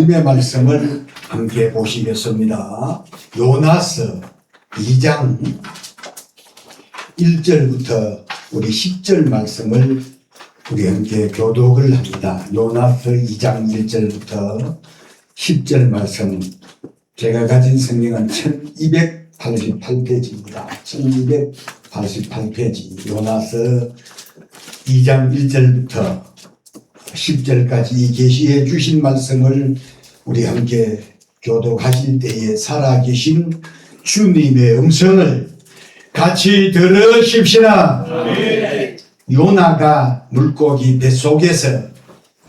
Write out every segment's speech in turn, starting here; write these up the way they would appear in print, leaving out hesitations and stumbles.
하나님의 말씀을 함께 보시겠습니다. 요나서 2장 1절부터 우리 10절 말씀을 우리 함께 교독을 합니다. 요나서 2장 1절부터 10절 말씀, 제가 가진 성경은 1288페이지입니다. 1288페이지 요나서 2장 1절부터 10절까지 이 계시해 주신 말씀을 우리 함께 교독하실 때에 살아계신 주님의 음성을 같이 들으십시다. 요나가 물고기 뱃속에서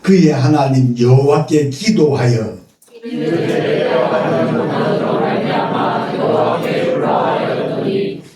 그의 하나님 여호와께 기도하여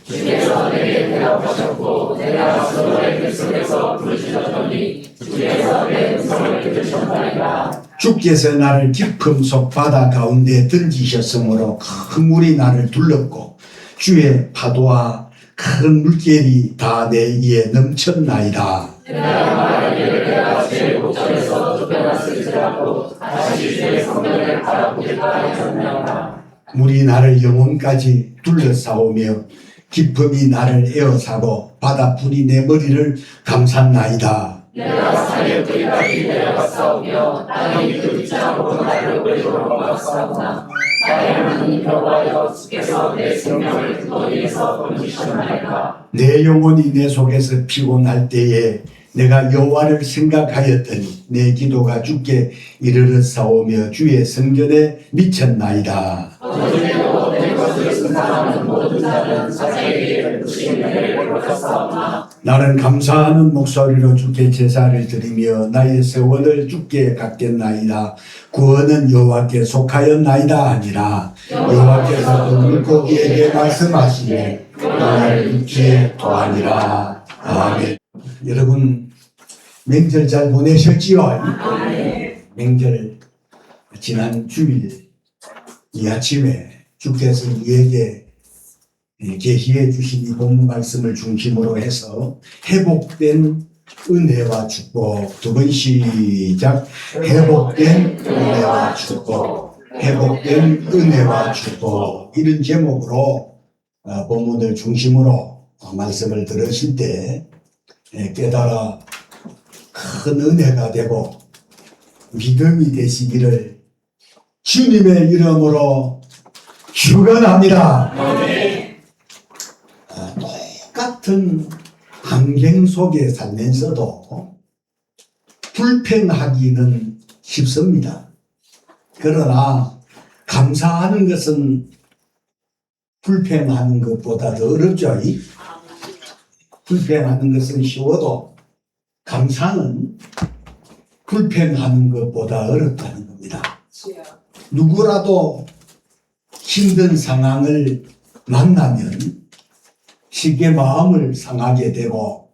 주께서 내게 대답하셨고 내가 서로의 뱃속에서 부르시더니 주께서 내 음성을 들으셨나이다. 주께서 나를 깊음 속 바다 가운데 던지셨으므로 큰 물이 나를 둘렀고 주의 파도와 큰 물결이 다 내 위에 넘쳤나이다. 내가 말하기를 내가 주의 목전에서 쫓겨났을지라도 다시 주의 성전을 바라보겠다 하셨나이다. 물이 나를 영혼까지 둘러싸오며 깊음이 나를 에워싸고 바다불이 내 머리를 감쌌나이다. 내가 산의 뿌리까지 내려갔사오며 땅이 그 밑으로 나를 외로워 막았사오나 나의 하나님 여호와여 주께서 내 생명을 그 어디에서 건지셨나이까. 내 영혼이 내 속에서 피곤할 때에 내가 여호와를 생각하였더니 내 기도가 주께 이르렀사오며 주의 성전에 미쳤나이다. 어제도 내 것을 승산하는 모든 자는 자기에게 베푸신 은혜를 베푸셨사오나 나는 감사하는 목소리로 주께 제사를 드리며 나의 세원을 주께 갚겠나이다. 구원은 여호와께 속하였나이다 아니라 여호와께서 그 물고기에게 말씀하시네 나를 육지에 토하니라. 아멘. 여러분 명절 잘 보내셨지요? 명절 지난 주일 이 아침에 주께서 우리에게 계시해 주신 이 본문 말씀을 중심으로 해서 회복된 은혜와 축복. 두 번 시작. 회복된 은혜와 축복. 회복된 은혜와 축복. 이런 제목으로 본문을 중심으로 말씀을 들으실 때 깨달아 큰 은혜가 되고 믿음이 되시기를 주님의 이름으로 축원합니다. 똑같은 환경 속에 살면서도 불평하기는 쉽습니다. 그러나 감사하는 것은 불평하는 것보다 더 어렵죠. 불평하는 것은 쉬워도 감사는 불평하는 것보다 어렵다는 겁니다. 누구라도 힘든 상황을 만나면 쉽게 마음을 상하게 되고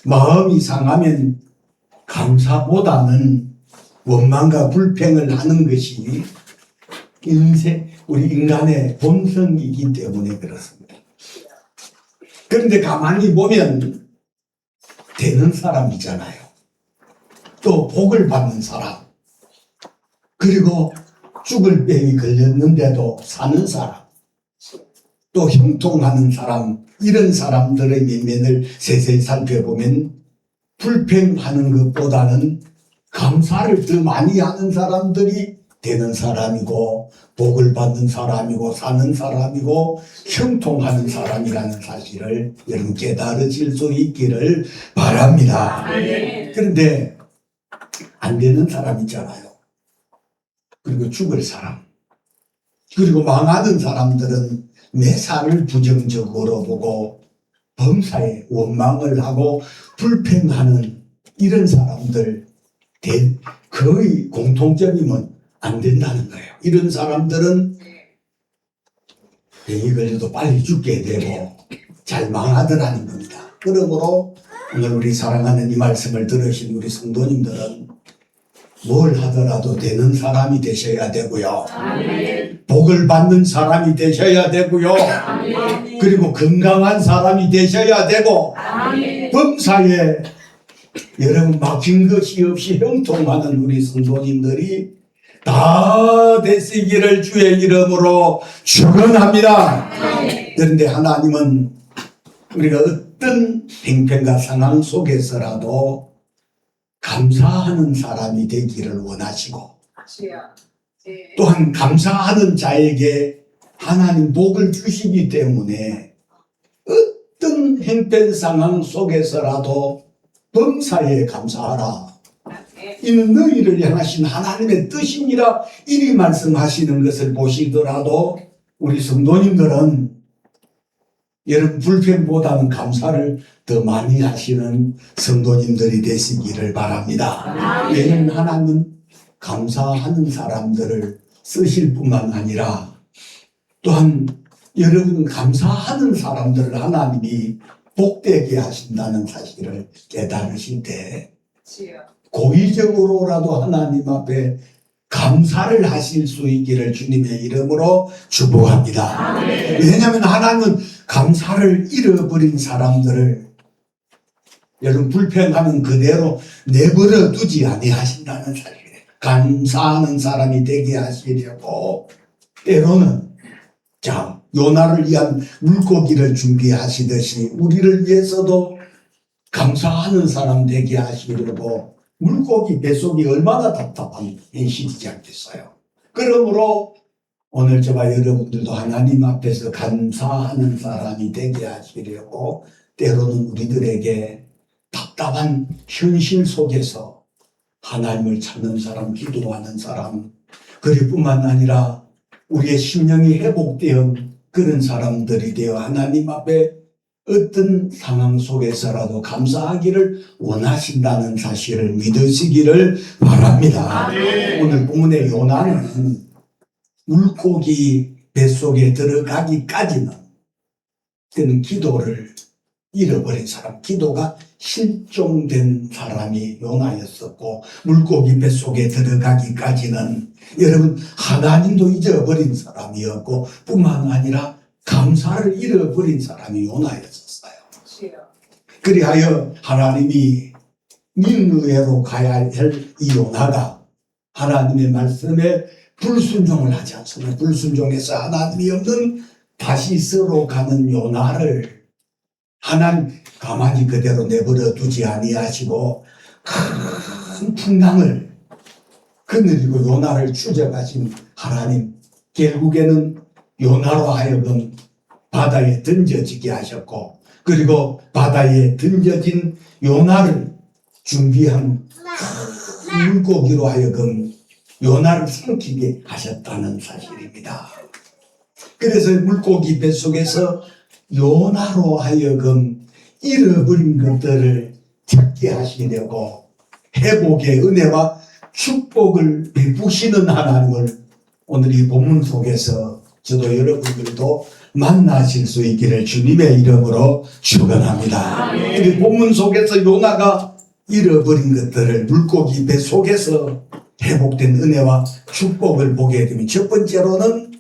마음이 상하면 감사보다는 원망과 불평을 하는 것이 우리 인간의 본성이기 때문에 그렇습니다. 그런데 가만히 보면 되는 사람이잖아요. 또 복을 받는 사람, 그리고 죽을 병이 걸렸는데도 사는 사람, 또 형통하는 사람, 이런 사람들의 면면을 세세히 살펴보면 불평하는 것보다는 감사를 더 많이 하는 사람들이 되는 사람이고 복을 받는 사람이고 사는 사람이고 형통하는 사람이라는 사실을 여러분 깨달으실 수 있기를 바랍니다. 그런데 안 되는 사람 있잖아요. 그리고 죽을 사람, 그리고 망하는 사람들은 매사를 부정적으로 보고 범사에 원망을 하고 불평하는 이런 사람들 거의 공통점이면 안 된다는 거예요. 이런 사람들은 병이 걸려도 빨리 죽게 되고 잘 망하더라는 겁니다. 그러므로 오늘 우리 사랑하는 이 말씀을 들으신 우리 성도님들은 뭘 하더라도 되는 사람이 되셔야 되고요. 아멘. 복을 받는 사람이 되셔야 되고요. 아멘. 그리고 건강한 사람이 되셔야 되고 아멘. 범사에 여러분 막힌 것이 없이 형통하는 우리 성도님들이 다 되시기를 주의 이름으로 축원합니다. 아멘. 그런데 하나님은 우리가 어떤 행편과 상황 속에서라도 감사하는 사람이 되기를 원하시고 또한 감사하는 자에게 하나님 복을 주시기 때문에 어떤 행편 상황 속에서라도 범사에 감사하라. 이는 너희를 향하신 하나님의 뜻이니라 이리 말씀하시는 것을 보시더라도 우리 성도님들은 여러분 불평보다는 감사를 더 많이 하시는 성도님들이 되시기를 바랍니다. 왜냐하면 하나님은 감사하는 사람들을 쓰실 뿐만 아니라 또한 여러분 감사하는 사람들을 하나님이 복되게 하신다는 사실을 깨달으실 때 고의적으로라도 하나님 앞에 감사를 하실 수 있기를 주님의 이름으로 축복합니다. 왜냐하면 하나님은 감사를 잃어버린 사람들을 여러분 불평하는 그대로 내버려 두지 아니하신다는 사실이에요. 감사하는 사람이 되게 하시려고 때로는 자 요나를 위한 물고기를 준비하시듯이 우리를 위해서도 감사하는 사람 되게 하시려고 물고기 뱃속이 얼마나 답답한 현실이지 않겠어요. 그러므로 오늘 저와 여러분들도 하나님 앞에서 감사하는 사람이 되게 하시려고 때로는 우리들에게 답답한 현실 속에서 하나님을 찾는 사람, 기도하는 사람, 그리 뿐만 아니라 우리의 심령이 회복되어 그런 사람들이 되어 하나님 앞에 어떤 상황 속에서라도 감사하기를 원하신다는 사실을 믿으시기를 바랍니다. 오늘 본문의 요나는 물고기 뱃속에 들어가기까지는 그는 기도를 잃어버린 사람, 기도가 실종된 사람이 요나였었고 물고기 뱃속에 들어가기까지는 여러분 하나님도 잊어버린 사람이었고 뿐만 아니라 감사를 잃어버린 사람이 요나였었어요. 그리하여 하나님이 니느웨로 가야 할 이 요나가 하나님의 말씀에 불순종을 하지 않습니다. 불순종해서 하나님이 없는 다시스로 가는 요나를 하나님 가만히 그대로 내버려 두지 아니하시고 큰 풍랑을 그늘이고 요나를 추적하신 하나님, 결국에는 요나로 하여금 바다에 던져지게 하셨고 그리고 바다에 던져진 요나를 준비한 큰 물고기로 하여금 요나를 삼키게 하셨다는 사실입니다. 그래서 물고기 뱃속에서 요나로 하여금 잃어버린 것들을 찾게 하시려고 회복의 은혜와 축복을 베푸시는 하나님을 오늘 이 본문 속에서 저도 여러분들도 만나실 수 있기를 주님의 이름으로 축원합니다. 이 본문 속에서 요나가 잃어버린 것들을 물고기 뱃속에서 회복된 은혜와 축복을 보게 되면 첫 번째로는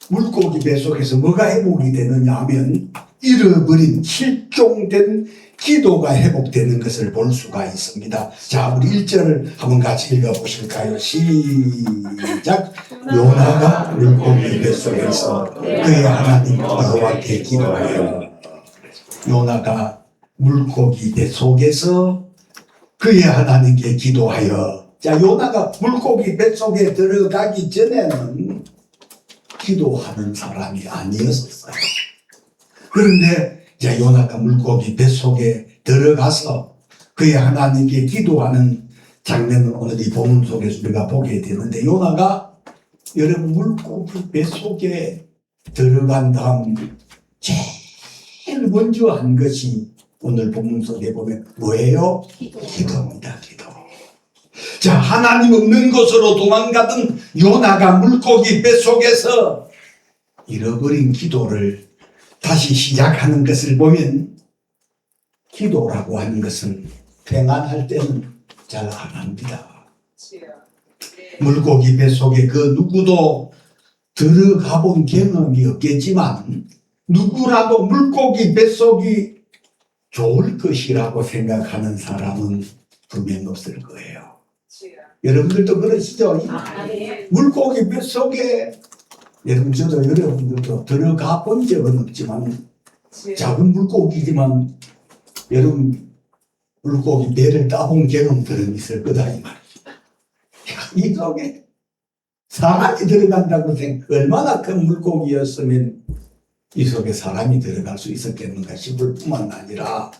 물고기 뱃속에서 뭐가 회복이 되느냐 하면 잃어버린 실종된 기도가 회복되는 것을 볼 수가 있습니다. 자, 우리 1절을 한번 같이 읽어보실까요? 시작. 요나가 물고기 뱃속에서 그의 하나님 여호와께 기도하여 요나가 물고기 뱃속에서 그의 하나님께 기도하여 자, 요나가 물고기 뱃속에 들어가기 전에는 기도하는 사람이 아니었어요. 그런데 이제 요나가 물고기 뱃속에 들어가서 그의 하나님께 기도하는 장면을 오늘 이 본문 속에서 우리가 보게 되는데 요나가 여러분 물고기 뱃속에 들어간 다음 제일 먼저 한 것이 오늘 본문 속에 보면 뭐예요? 기도입니다. 기도. 자, 하나님 없는 곳으로 도망가던 요나가 물고기 뱃속에서 잃어버린 기도를 다시 시작하는 것을 보면 기도라고 하는 것은 평안할 때는 잘 안 합니다. 물고기 뱃속에 그 누구도 들어가 본 경험이 없겠지만 누구라도 물고기 뱃속이 좋을 것이라고 생각하는 사람은 분명 없을 거예요. 여러분들도 그러시죠? 물고기 뱃속에 여러분 저도 여러분들도 들어가 본 적은 없지만 작은 물고기지만 여러분 물고기 배를 따본 경험들은 있을 거다 이 말이죠. 이 속에 사람이 들어간다고 생각 얼마나 큰 물고기였으면 이 속에 사람이 들어갈 수 있었겠는가 싶을 뿐만 아니라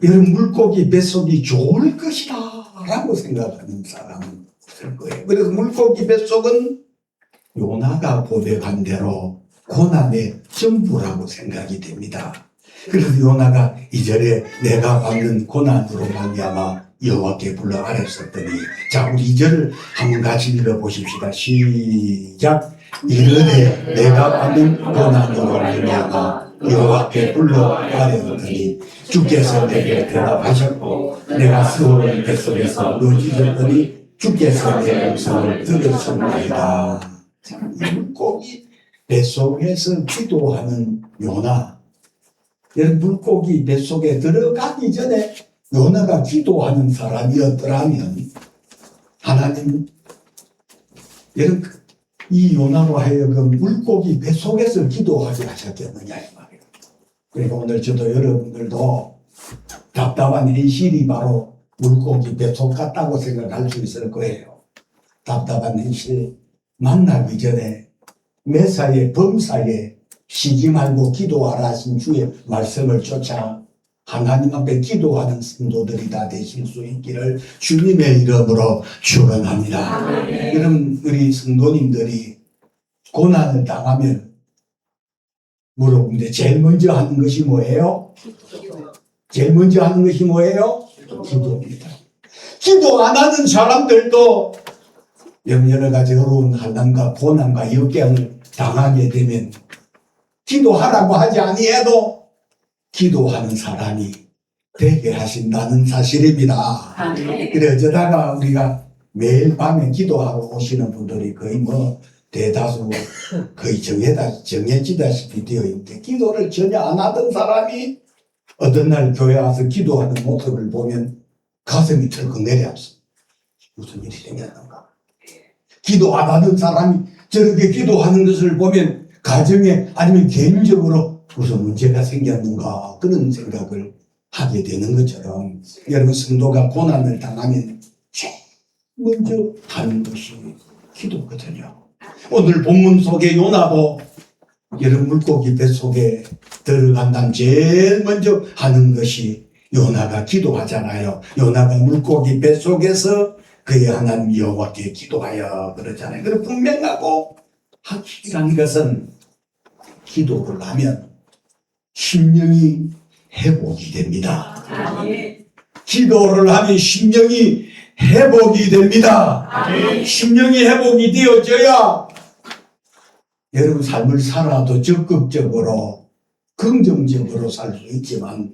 여러분 물고기 뱃속이 좋을 것이다 요나라고 생각하는 사람은 없을 거예요. 그래서 물고기 뱃속은 요나가 고백한 대로 고난의 전부라고 생각이 됩니다. 그래서 요나가 2절에 내가 받는 고난으로 말미암아 여호와께 불러 아뢰었더니, 자, 우리 2절을 한번 같이 읽어보십시다. 시작. 이르되 내가 받는 고난으로 말미암아 여호와께 불러 아뢰었더니 주께서 내게 대답하셨고 내가 스올 뱃속에서 누짖었더니 주께서 내 음성을 들으셨나이다. 참, 이 물고기 뱃속에서 기도하는 요나, 여러분, 물고기 뱃속에 들어가기 전에 요나가 기도하는 사람이었더라면 하나님, 여러분, 이 요나로 하여금 물고기 뱃속에서 기도하게 하셨겠느냐 이 말이에요. 그러니까 오늘 저도 여러분들도 답답한 현실이 바로 물고기 뱃속 같다고 생각할 수 있을 거예요. 답답한 현실 만나기 전에 매사에 범사에 쉬지 말고 기도하라 하신 주의 말씀을 쫓아 하나님 앞에 기도하는 성도들이 다 되실 수 있기를 주님의 이름으로 축원합니다. 여러분, 우리 성도님들이 고난을 당하면 물어보는데 제일 먼저 하는 것이 뭐예요? 제일 먼저 하는 것이 뭐예요? 기도입니다. 기도 안 하는 사람들도 여러 가지 어려운 환난과 고난과 역경을 당하게 되면 기도하라고 하지 아니해도 기도하는 사람이 되게 하신다는 사실입니다. 그래 어쩌다가 우리가 매일 밤에 기도하고 오시는 분들이 거의 대다수 거의 정해지다시피 되어 있는데, 기도를 전혀 안 하던 사람이 어떤 날 교회 와서 기도하는 모습을 보면 가슴이 털컥 내려앉아. 무슨 일이 생겼는가? 기도 안 하던 사람이 저렇게 기도하는 것을 보면 가정에 아니면 개인적으로 무슨 문제가 생겼는가, 그런 생각을 하게 되는 것처럼 여러분, 성도가 고난을 당하면 제일 먼저 하는 것이 기도거든요. 오늘 본문 속에 요나도 여러분 물고기 뱃속에 들어간다면 제일 먼저 하는 것이 요나가 기도하잖아요. 요나가 물고기 뱃속에서 그의 하나님 여호와께 기도하여 그러잖아요. 그리고 분명하고 확실한 것은 기도를 하면 심령이 회복이 됩니다. 기도를 하면 심령이 회복이 됩니다. 심령이 회복이 되어져야 여러분 삶을 살아도 적극적으로 긍정적으로 살 수 있지만,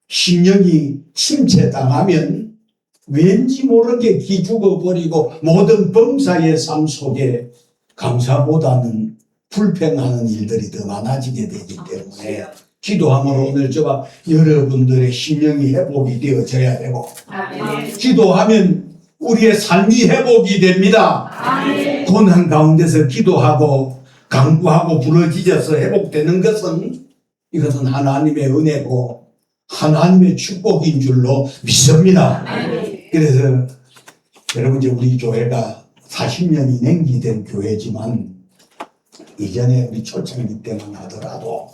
심령이 침체당하면 왠지 모르게 기죽어 버리고 모든 범사의 삶 속에 감사보다는 불평하는 일들이 더 많아지게 되기 때문에 기도함으로 오늘 저와 여러분들의 심령이 회복이 되어져야 되고, 기도하면 우리의 삶이 회복이 됩니다. 고난 가운데서 기도하고 간구하고 부르짖어서 회복되는 것은, 이것은 하나님의 은혜고 하나님의 축복인 줄로 믿습니다. 그래서 여러분, 이제 우리 교회가 40년이 냉기된 교회지만 이전에 우리 초창기 때만 하더라도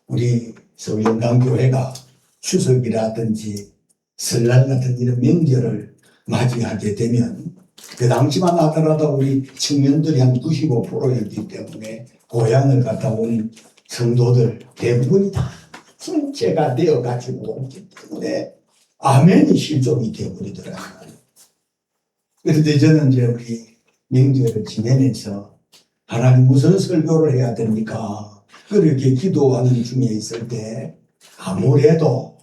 우리 서울영광교회가 추석이라든지 설날 같은 이런 명절을 맞이하게 되면 그 당시만 하더라도 우리 청년들이 한 95%였기 때문에 고향을 갔다 온 성도들 대부분이 다 침체가 되어가지고 오기 때문에 아멘이 실종이 되어버리더라고요. 그런데 저는 이제 우리 명절을 지내면서 하나님 무슨 설교를 해야 됩니까? 그렇게 기도하는 중에 있을 때 아무래도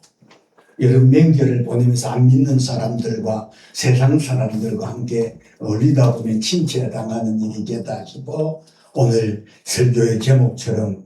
여러분 명절을 보내면서 안 믿는 사람들과 세상 사람들과 함께 어울리다 보면 침체당하는 일이겠다 싶어 오늘 설교의 제목처럼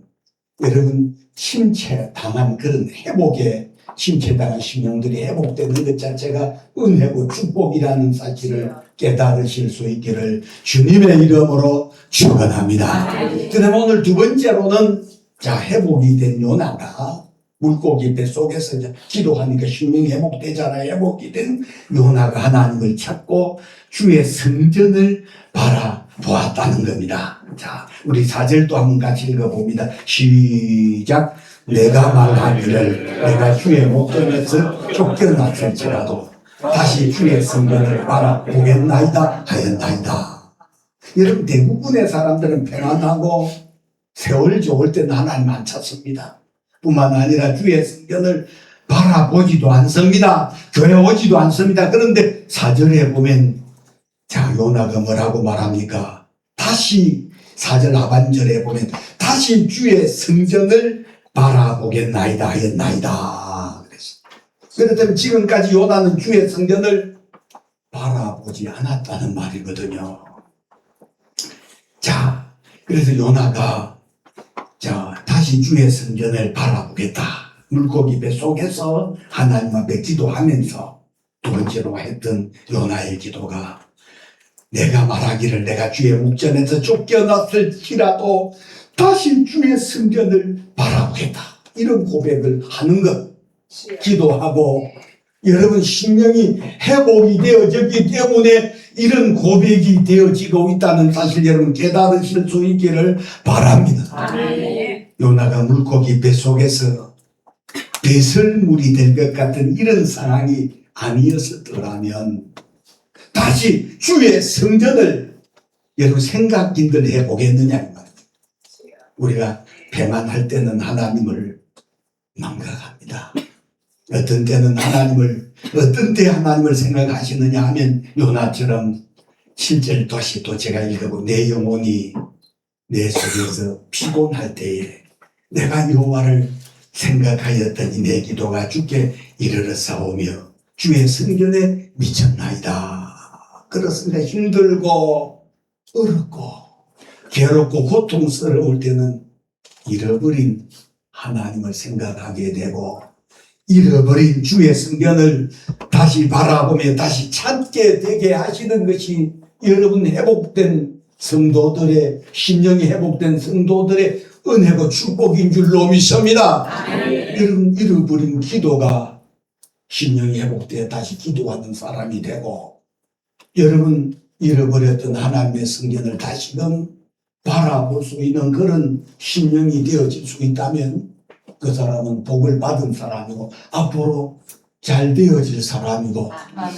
여러분 침체당한 그런 회복에 침체당한 심령들이 회복되는 것 자체가 은혜고 축복이라는 사실을 깨달으실 수 있기를 주님의 이름으로 축원합니다. 그다음에 오늘 두 번째로는 자, 회복이 된 요나가 물고기 뱃속에서 이제 기도하니까 심령이 회복되잖아요. 회복이 된 요나가 하나님을 찾고 주의 성전을 바라보았다는 겁니다. 자, 우리 4절도 한번 같이 읽어봅니다. 시작. 내가 말하기를 내가 주의 목전에서 쫓겨났을지라도 다시 주의 성전을 바라보겠나이다 하였나이다. 여러분, 대부분의 사람들은 평안하고 세월 좋을 때는 하나님 안 찾습니다. 뿐만 아니라 주의 성전을 바라보지도 않습니다. 교회 오지도 않습니다. 그런데 4절에 보면 자, 요나가 뭐라고 말합니까? 다시 4절 하반절에 보면 다시 주의 성전을 바라보겠나이다 하였나이다. 그렇다면 지금까지 요나는 주의 성전을 바라보지 않았다는 말이거든요. 자, 그래서 요나가 다시 주의 성전을 바라보겠다. 물고기 배 속에서 하나님 앞에 기도하면서 두 번째로 했던 요나의 기도가 내가 말하기를 내가 주의 목전에서 쫓겨났을지라도 다시 주의 성전을 바라보겠다. 이런 고백을 하는 것. 기도하고 여러분 심령이 회복이 되어졌기 때문에 이런 고백이 되어지고 있다는 사실 여러분 깨달으실 수 있기를 바랍니다. 아멘. 요나가 물고기 뱃속에서 배설물이 될 것 같은 이런 상황이 아니었더라면 다시 주의 성전을 여러분 생각인들 해보겠느냐 이 말이죠. 우리가 배만할 때는 하나님을 망각합니다. 어떤 때는 어떤 때 하나님을 생각하시느냐 하면 요나처럼 7절 다시 또 제가 읽어보고 내 영혼이 내 속에서 피곤할 때에 내가 여호와를 생각하였더니 내 기도가 주께 이르렀사오며 주의 성전에 미쳤나이다. 그렇습니다. 힘들고 어렵고 괴롭고 고통스러울 때는 잃어버린 하나님을 생각하게 되고 잃어버린 주의 성전을 다시 바라보며 다시 찾게 되게 하시는 것이 여러분 회복된 성도들의 심령이 회복된 성도들의 은혜고 축복인 줄로 믿습니다. 여러분 잃어버린 기도가 심령이 회복되어 다시 기도하는 사람이 되고 여러분 잃어버렸던 하나님의 성전을 다시금 바라볼 수 있는 그런 심령이 되어질 수 있다면 그 사람은 복을 받은 사람이고 앞으로 잘 되어질 사람이고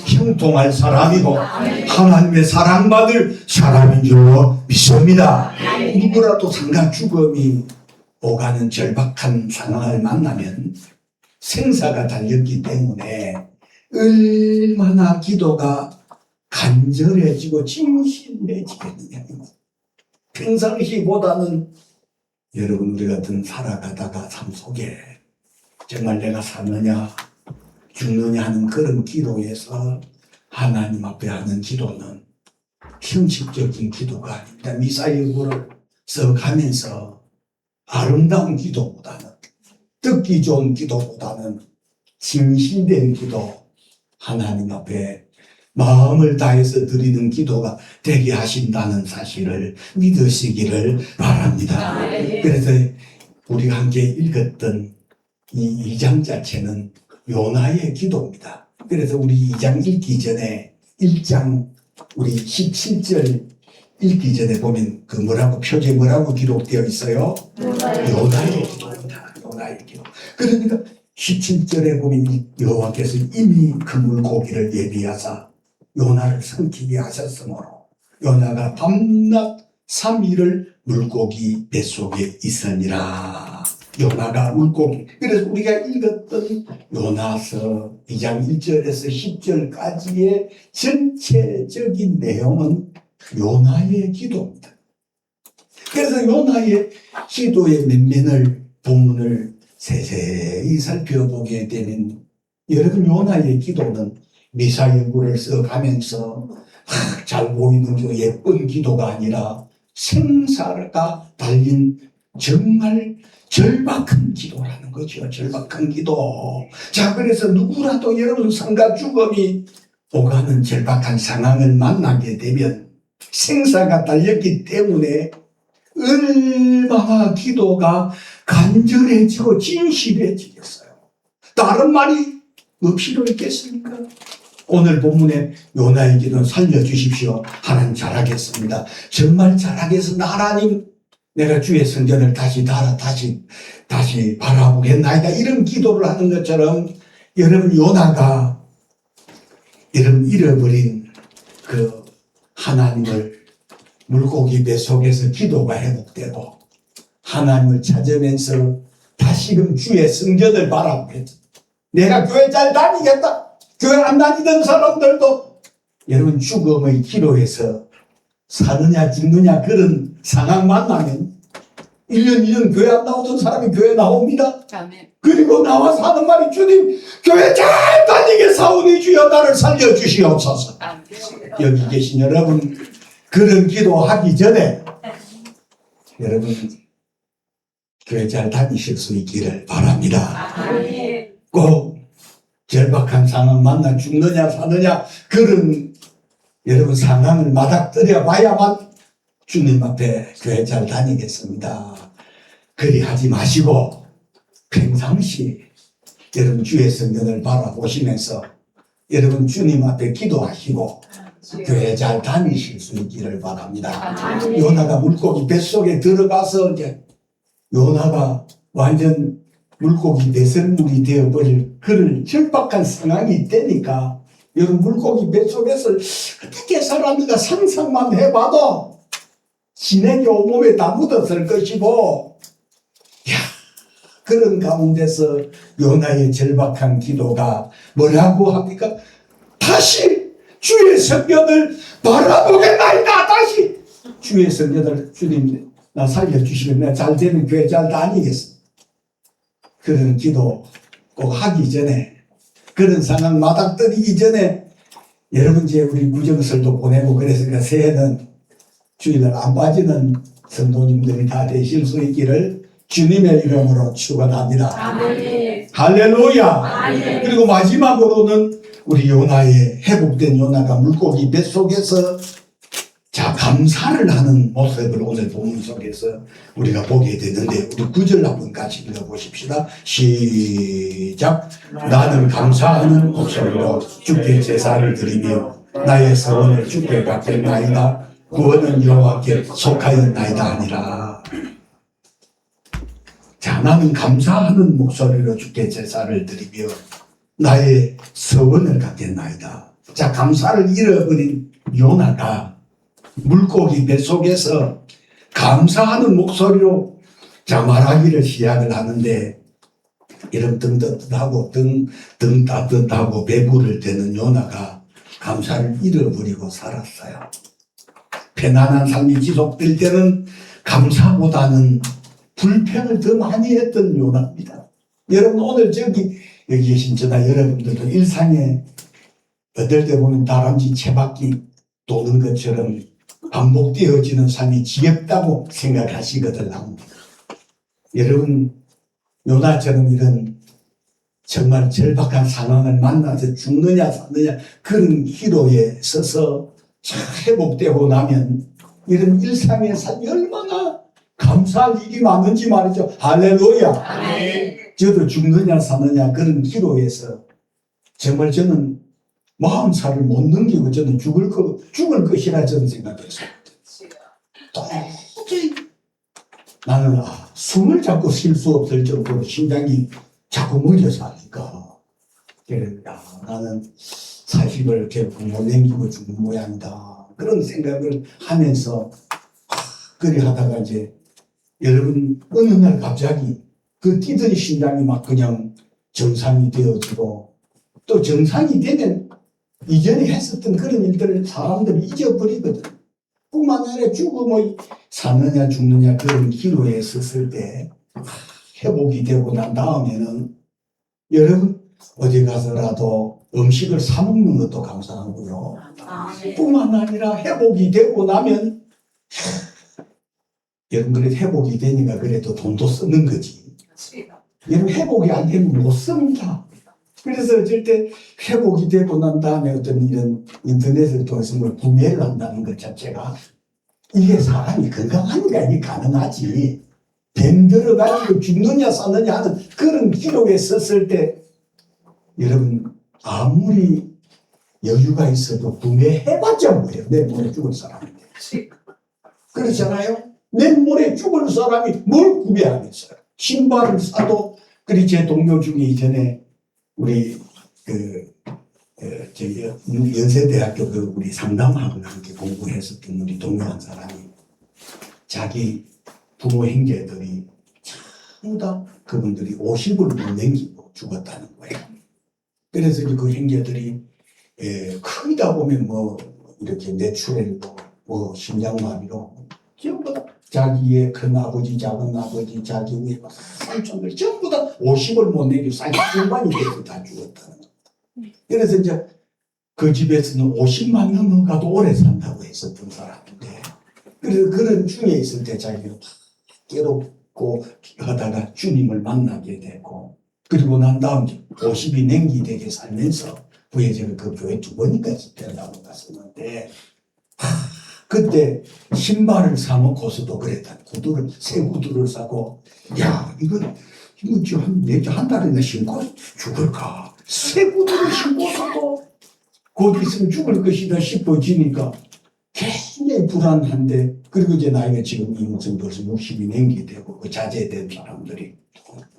형통할 사람이고 하나님의 사랑받을 사람인 줄로 믿습니다. 누구라도 상간 죽음이 오가는 절박한 상황을 만나면 생사가 달렸기 때문에 얼마나 기도가 간절해지고 진실해지겠느냐. 평상시보다는 여러분 우리 같은 살아가다가 삶 속에 정말 내가 사느냐 죽느냐 하는 그런 기도에서 하나님 앞에 하는 기도는 형식적인 기도가 아닙니다. 미사일구를 써가면서 아름다운 기도보다는 듣기 좋은 기도보다는 진실된 기도 하나님 앞에 마음을 다해서 드리는 기도가 되게 하신다는 사실을 믿으시기를 바랍니다. 그래서 우리가 함께 읽었던 이 2장 자체는 요나의 기도입니다. 그래서 우리 2장 읽기 전에 1장 우리 17절 읽기 전에 보면 그 표지에 뭐라고 기록되어 있어요? 요나의 기도입니다. 요나의 기도. 그러니까 17절에 보면 여호와께서 이미 그 물고기를 예비하사 요나를 삼키게 하셨으므로 요나가 밤낮 3일을 물고기 뱃속에 있으니라. 요나가 물고기. 그래서 우리가 읽었던 요나서 2장 1절에서 10절까지의 전체적인 내용은 요나의 기도입니다. 그래서 요나의 기도의 면면을 본문을 세세히 살펴보게 되면 여러분 요나의 기도는 미사일구를 써가면서 잘 보이는 그 예쁜 기도가 아니라 생사가 달린 정말 절박한 기도라는 거죠. 절박한 기도. 자, 그래서 누구라도 여러분 삶과 죽음이 오가는 절박한 상황을 만나게 되면 생사가 달렸기 때문에 얼마나 기도가 간절해지고 진실해지겠어요. 다른 말이 뭐 필요 있겠습니까? 오늘 본문에 요나의 기도는 살려주십시오. 하나님 잘하겠습니다. 정말 잘하겠습니다. 하나님 내가 주의 성전을 다시 바라보겠나이다. 이런 기도를 하는 것처럼 여러분 요나가 이런 잃어버린 그 하나님을 물고기 뱃속에서 기도가 회복되고 하나님을 찾으면서 다시금 주의 성전을 바라보겠다. 내가 교회 잘 다니겠다. 교회 안 다니던 사람들도 여러분 죽음의 기로에서 사느냐 죽느냐 그런 상황 만나면 1년 2년 교회 안 나오던 사람이 교회 나옵니다. 아멘. 그리고 나와서 하는 말이 주님 교회 잘 다니게 사오니 주여 나를 살려주시옵소서. 아멘. 여기 계신 여러분 그런 기도하기 전에 여러분 교회 잘 다니실 수 있기를 바랍니다. 아멘. 꼭 절박한 상황 만나 죽느냐 사느냐 그런 여러분 상황을 맞닥뜨려 봐야만 주님 앞에 교회 잘 다니겠습니다. 그리 하지 마시고 평상시 여러분 주의 성전을 바라보시면서 여러분 주님 앞에 기도하시고 교회 잘 다니실 수 있기를 바랍니다. 아멘. 요나가 물고기 뱃속에 들어가서 이제 요나가 완전 물고기 배설물이 되어버릴 그런 절박한 상황이 되니까 여러분 물고기 뱃속에서 어떻게 살았는가 상상만 해봐도 진액이 온몸에 다 묻었을 것이고 그런 가운데서 요나의 절박한 기도가 뭐라고 합니까? 다시 주의 성전을 바라보겠나이다. 다시 주의 성전을 주님 나 살려주시면 내가 잘 되면 교회 잘 다니겠어. 그런 기도 꼭 하기 전에 그런 상황 맞닥뜨리기 전에 여러분 이제 우리 구정설도 보내고 그래서 새해는 주일날 안 빠지는 성도님들이 다 되실 수 있기를 주님의 이름으로 축원합니다. 아멘. 할렐루야. 아멘. 그리고 마지막으로는 우리 요나의 회복된 요나가 물고기 뱃속에서 자 감사를 하는 모습을 오늘 본문 속에서 우리가 보게 되는데 우리 9절 한번 같이 읽어보십시다. 시작. 나는 감사하는 목소리로 주께 제사를 드리며 나의 서원을 주께 갚겠나이다. 구원은 여호와께 속하였나이다 하니라. 자 나는 감사하는 목소리로 주께 제사를 드리며 나의 서원을 갖겠나이다. 자 감사를 잃어버린 요나가 물고기 뱃속에서 감사하는 목소리로 자 말하기를 시작을 하는데 이런 등 따뜻하고 등 따뜻하고 배부를 대는 요나가 감사를 잃어버리고 살았어요. 편안한 삶이 지속될 때는 감사보다는 불평을 더 많이 했던 요나입니다. 여러분 오늘 여기 계신 저나 여러분들도 일상에 어떨 때 보면 다람쥐 채바퀴 도는 것처럼 반복되어지는 삶이 지겹다고 생각하시거든 합니다. 여러분 요나처럼 이런 정말 절박한 상황을 만나서 죽느냐 사느냐 그런 기로에 서서 잘 회복되고 나면 이런 일상의 삶이 얼마나 감사할 일이 많은지 말이죠. 할렐루야. 아멘. 저도 죽느냐 사느냐 그런 기로에서 정말 저는 마음살을 못 넘기고 저는 죽을 것이라 저는 생각했어요. 도저히 나는 숨을 자꾸 쉴 수 없을 정도로 심장이 자꾸 멀려서 하니까 그래 나는 사식을 이렇게 못 남기고 죽는 모양이다 그런 생각을 하면서 그리 하다가 이제 여러분 어느 날 갑자기 그 뛰던 심장이 막 그냥 정상이 되어지고 또 정상이 되면 이전에 했었던 그런 일들을 사람들이 잊어버리거든. 뿐만 아니라 죽음의 사느냐 죽느냐 그런 기로에 섰을 때 회복이 되고 난 다음에는 여러분 어디 가서라도 음식을 사 먹는 것도 감사하고요. 아멘. 뿐만 아니라 회복이 되고 나면 여러분 그래도 회복이 되니까 그래도 돈도 쓰는 거지. 여러분 회복이 안 되면 못 씁니다. 그래서 어쩔 때 회복이 되고 난 다음에 어떤 이런 인터넷을 통해서 뭘 구매를 한다는 것 자체가 이게 사람이 건강하니까 이게 가능하지. 뱀 들어가지고 죽느냐 사느냐 하는 그런 기록에 섰을 때 여러분 아무리 여유가 있어도 구매해봤자 뭐예요. 내일 모레 죽을 사람인데. 그렇잖아요. 내일 모레 죽을 사람이 뭘 구매하겠어요. 신발을 사도 그리 제 동료 중에 이전에 우리 저희 연세대학교 그 우리 상담학원 함께 공부했었던 우리 동료한 사람이 자기 부모 형제들이 전부 다 그분들이 50을 못 남기고 죽었다는 거예요. 그래서 이제 그 형제들이 크다 보면 뭐 이렇게 뇌출혈도 뭐 심장마비로 전부 다 자기의 큰 아버지, 작은 아버지, 자기 위에 삼촌들 전부 다 50을 못 내고 40중반이 돼서 다 죽었다는 겁니다. 그래서 이제 그 집에서는 50만 넘어가도 오래 산다고 했었던 사람인데, 그래서 그런 중에 있을 때 자기가 막 괴롭고 하다가 주님을 만나게 되고, 그리고 난 다음 50이 냉기되게 살면서 후에 제가 그 교회 2번인가 된다고 갔었는데, 그때 신발을 사놓고서도 그랬다. 새 구두를 사고, 야, 이거 한 달이나 신고 죽을까? 새 구두를 신고서도 곧 있으면 죽을 것이다 싶어지니까 굉장히 불안한데, 그리고 이제 나이가 지금 이무슨 벌써 60이 넘기되고, 그 자제된 사람들이,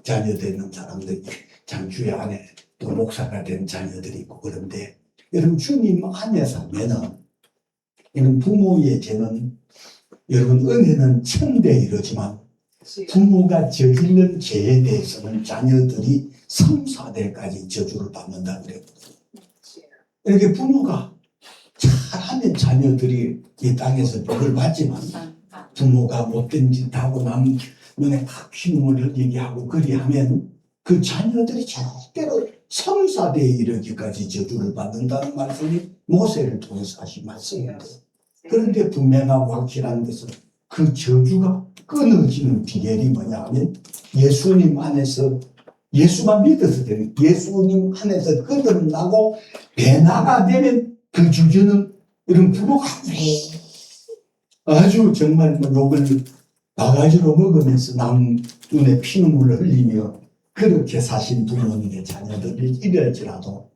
자녀되는 사람들이, 장주의 안에 또 목사가 된 자녀들이 있고, 그런데, 여러분, 주님 안에 살면은, 이런 부모의 죄는, 여러분, 은혜는 천대 이러지만, 부모가 저지른 죄에 대해서는 자녀들이 3, 4대까지 저주를 받는다 그랬거든요. 이렇게 부모가 잘하면 자녀들이 이 땅에서 복을 받지만, 부모가 못된 짓 하고 남 눈에 팍 피눈물 흘리게 하고 그리하면 그 자녀들이 절대로 3, 4대에 이르기까지 저주를 받는다는 말씀이 모세를 통해서 하신 말씀인데, 그런데 분명하고 확실한 것은 그 저주가 끊어지는 비결이 뭐냐 하면 예수님 안에서, 예수만 믿어서 되는, 예수님 안에서 거듭나고 변화가 되면 그 저주는 이런 부모가 아주 정말 욕을 바가지로 먹으면서 남 눈에 피눈물을 흘리며 그렇게 사신 부모님의 자녀들이 이럴지라도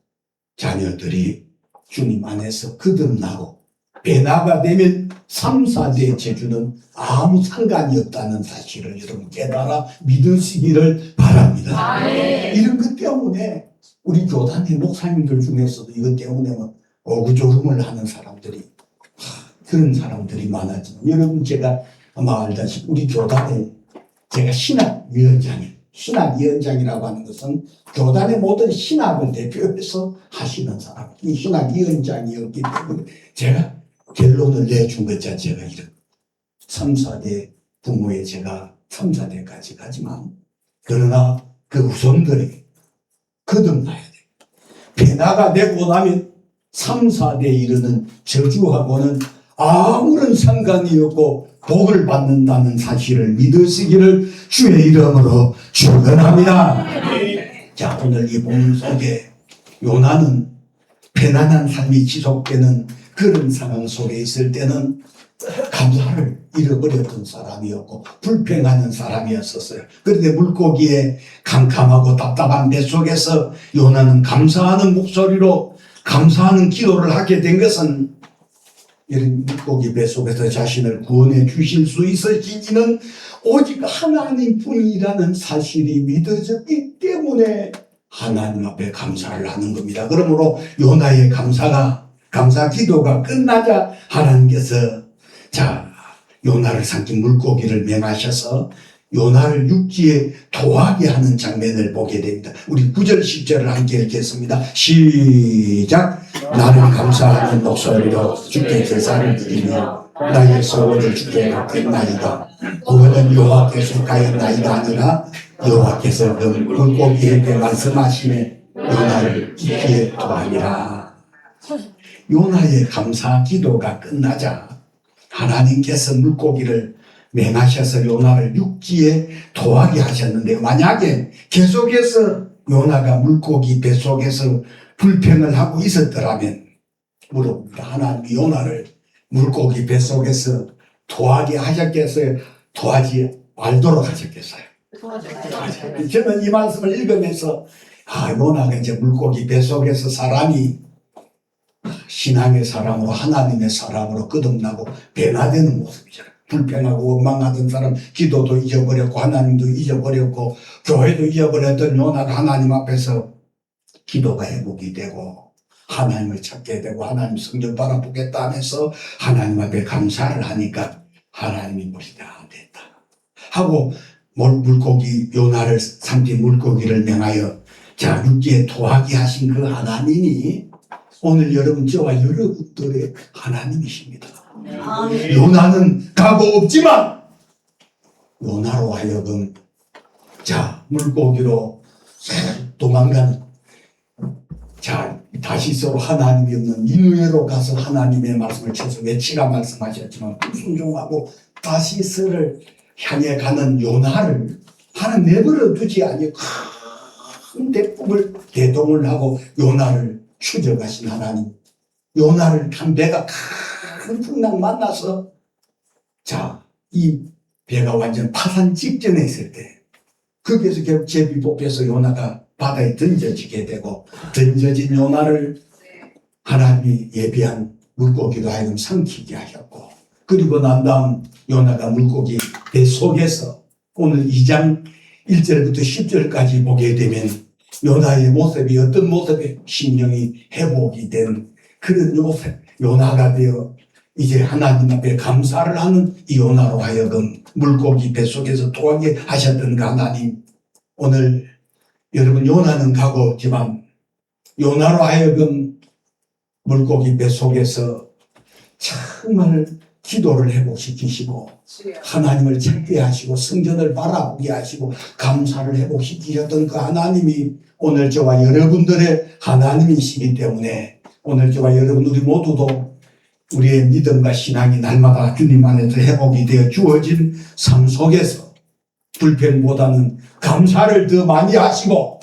자녀들이 주님 안에서 거듭나고 변화가 되면 3, 4대의 재주는 아무 상관이 없다는 사실을 여러분 깨달아 믿으시기를 바랍니다. 이런 것 때문에 우리 교단의 목사님들 중에서도 이것 때문에 오구조름을 하는 사람들이 그런 사람들이 많아지고, 여러분 제가 아마 알다시피 우리 교단에 제가 신학위원장이라고 하는 것은 교단의 모든 신학을 대표해서 하시는 사람, 이 신학위원장이었기 때문에 제가 결론을 내준 것 자체가 이런 3, 4대 부모의 제가 3, 4대까지 가지만, 그러나 그 후손들이 거듭나야 돼. 변화가 되고 나면 3, 4대에 이르는 저주하고는 아무런 상관이 없고 복을 받는다는 사실을 믿으시기를 주의 이름으로 축원합니다. 자, 오늘 이 본문 속에 요나는 편안한 삶이 지속되는 그런 상황 속에 있을 때는 감사를 잃어버렸던 사람이었고 불평하는 사람이었었어요. 그런데 물고기에 캄캄하고 답답한 뱃속에서 요나는 감사하는 목소리로 감사하는 기도를 하게 된 것은, 이런 물고기 뱃속에서 자신을 구원해 주실 수 있으신 이는 오직 하나님뿐이라는 사실이 믿어졌기 때문에 하나님 앞에 감사를 하는 겁니다. 그러므로 요나의 감사 기도가 끝나자 하나님께서 요나를 삼킨 물고기를 맹하셔서 요나를 육지에 토하게 하는 장면을 보게 됩니다. 우리 9절 10절을 함께 읽겠습니다. 시작. 나는 감사하는 목소리로 주께 제사를 드리며 나의 소원을 주께 받겠나이다. 구원은 여호와께 속하였나이다 아니라 여호와께서 그 물고기에게 말씀하시매 요나를 육지에 토하니라. 요나의 감사 기도가 끝나자 하나님께서 물고기를 맹하셔서 요나를 육지에 토하게 하셨는데, 만약에 계속해서 요나가 물고기 뱃속에서 불평을 하고 있었더라면 물어봅니다. 하나님이 요나를 물고기 뱃속에서 토하게 하셨겠어요? 토하지 말도록 하셨겠어요? 저는 이 말씀을 읽으면서 요나가 이제 물고기 뱃속에서 사람이 신앙의 사람으로, 하나님의 사람으로 거듭나고 변화되는 모습이잖아요. 불평하고 원망하던 사람, 기도도 잊어버렸고 하나님도 잊어버렸고 교회도 잊어버렸던 요나가 하나님 앞에서 기도가 회복이 되고 하나님을 찾게 되고 하나님 성전 바라보겠다 하면서 하나님 앞에 감사를 하니까 하나님이 물이 다 됐다 하고 물고기 요나를 삼킨 물고기를 명하여 자 육지에 토하게 하신 그 하나님이 오늘 여러분 저와 여러분들의 하나님이십니다. 요나는 가고 없지만 요나로 하여금 자 물고기로 도망가는 자 다시서로 하나님이 없는 니느웨로 가서 하나님의 말씀을 쳐서 외치라 말씀하셨지만 순종하고 다시서를 향해 가는 요나를 하나님 내버려 두지 아니고 큰 대풍을 대동을 하고 요나를 추적하신 하나님 요나를 한 배가 큰 풍랑 만나서 자 이 배가 완전 파산 직전에 있을 때 거기에서 결국 제비 뽑혀서 요나가 바다에 던져지게 되고 던져진 요나를 하나님이 예비한 물고기로 하여금 삼키게 하셨고 그리고 난 다음 요나가 물고기 배 속에서 오늘 2장 1절부터 10절까지 보게 되면 요나의 모습이 어떤 모습에 심령이 회복이 된 그런 모습 요나가 되어 이제 하나님 앞에 감사를 하는 이 요나로 하여금 물고기 배 속에서 토하게 하셨던 그 하나님 오늘 여러분 요나는 가고 없지만 요나로 하여금 물고기 배 속에서 정말 기도를 회복시키시고 하나님을 찾게 하시고 성전을 바라보게 하시고 감사를 회복시키셨던 그 하나님이 오늘 저와 여러분들의 하나님이시기 때문에 오늘 저와 여러분 우리 모두도 우리의 믿음과 신앙이 날마다 주님 안에서 회복이 되어 주어진 삶 속에서 불평보다는 감사를 더 많이 하시고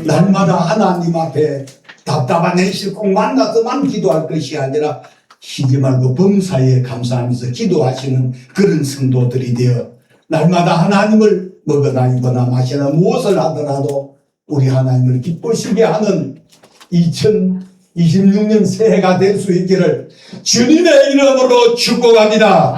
날마다 하나님 앞에 답답한 현실 꼭 만나서만 기도할 것이 아니라 쉬지 말고 범사에 감사하면서 기도하시는 그런 성도들이 되어 날마다 하나님을 먹거나 입거나 마시나 무엇을 하더라도 우리 하나님을 기쁘시게 하는 2026년 새해가 될 수 있기를 주님의 이름으로 축복합니다.